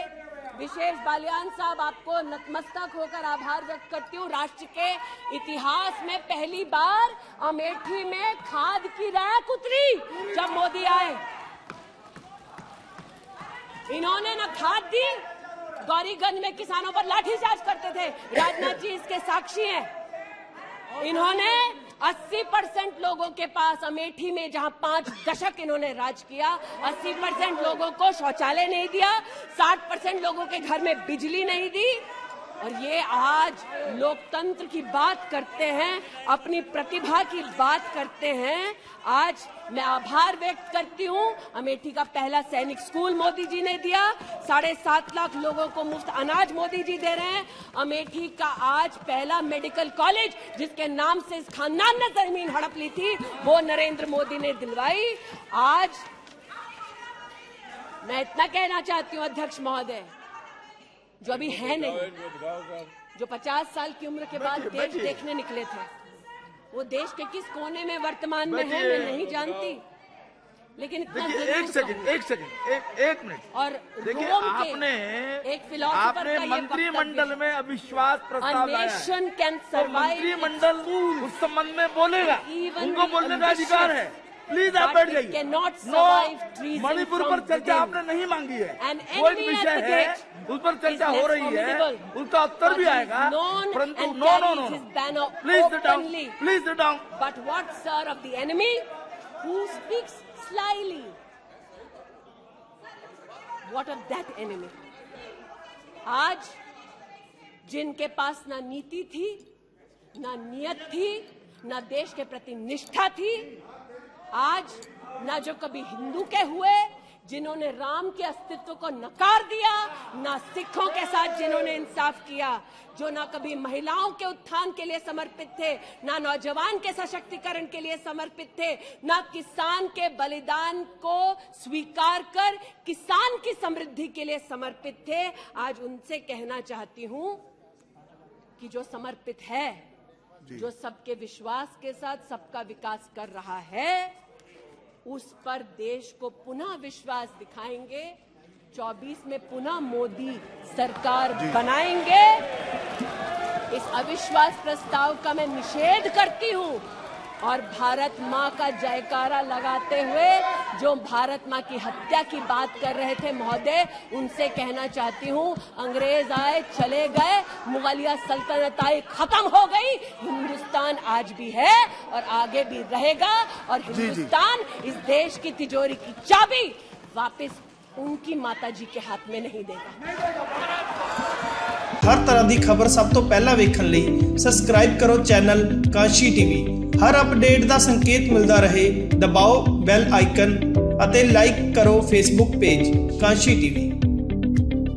विशेष बालियान साहब आपको नतमस्तक होकर आभार व्यक्त करती हूँ। राष्ट्र के इतिहास में पहली बार अमेठी में खाद की रैक उतरी जब मोदी आए। इन्होंने न खाद दी, गौरीगंज में किसानों पर लाठीचार्ज करते थे, राजनाथ जी इसके साक्षी हैं। इन्होंने 80% लोगों के पास अमेठी में, जहां 5 दशक इन्होंने राज किया, 80% लोगों को शौचालय नहीं दिया, 60% लोगों के घर में बिजली नहीं दी। और ये आज लोकतंत्र की बात करते हैं, अपनी प्रतिभा की बात करते हैं। आज मैं आभार व्यक्त करती हूँ, अमेठी का पहला सैनिक स्कूल मोदी जी ने दिया, 7.5 लाख लोगों को मुफ्त अनाज मोदी जी दे रहे हैं। अमेठी का आज पहला मेडिकल कॉलेज, जिसके नाम से इस खानदान ने जमीन हड़प ली थी, वो नरेंद्र मोदी ने दिलवाई। आज मैं इतना कहना चाहती हूँ अध्यक्ष महोदय, जो अभी है नहीं, जो 50 साल की उम्र के बाद देश देखने निकले थे, वो देश के किस कोने में वर्तमान में है मैं नहीं जानती, लेकिन इतना एक मिनट। और देखिए, रोम आपने एक फिलोसोफर का ये मंत्रिमंडल में अविश्वास प्रस्ताव लाया है, कैन तो सर्वाइव, मंत्रिमंडल उस संबंध में बोलेगा, उनको बोलने का अधिकार है। प्लीज आप बैठ जाइए। नो, मणिपुर पर चर्चा आपने नहीं मांगी है, कोई विषय है उस पर चर्चा हो रही है, उसका उत्तर भी आएगा, परंतु no, please sit down, please sit down. But what sir of the enemy who speaks slyly, what of that enemy? आज जिनके पास ना नीति थी, ना नियत थी, ना देश के प्रति निष्ठा थी, आज ना जो कभी हिंदू के हुए, जिन्होंने राम के अस्तित्व को नकार दिया, ना सिखों के साथ जिन्होंने इंसाफ किया, जो ना कभी महिलाओं के उत्थान के लिए समर्पित थे, ना नौजवान के सशक्तिकरण के लिए समर्पित थे, ना किसान के बलिदान को स्वीकार कर किसान की समृद्धि के लिए समर्पित थे। आज उनसे कहना चाहती हूं कि जो समर्पित है, जो सबके विश्वास के साथ सबका विकास कर रहा है, उस पर देश को पुनः विश्वास दिखाएंगे। 24 में पुनः मोदी सरकार बनाएंगे। इस अविश्वास प्रस्ताव का मैं निषेध करती हूं और भारत मां का जयकारा लगाते हुए जो भारत मां की हत्या की बात कर रहे थे महोदय, उनसे कहना चाहती हूं, अंग्रेज आए चले गए, मुगलिया सल्तनत आई खत्म हो गई, हिंदुस्तान आज भी है और आगे भी रहेगा। और हिंदुस्तान इस देश की तिजोरी की चाबी वापस उनकी माताजी के हाथ में नहीं देगा। हर तरह की खबर सब तो पहला वेखण लई सबसक्राइब करो चैनल कांशी टीवी। हर अपडेट का संकेत मिलता रहे, दबाओ बैल आइकन अते लाइक करो फेसबुक पेज कांशी टीवी।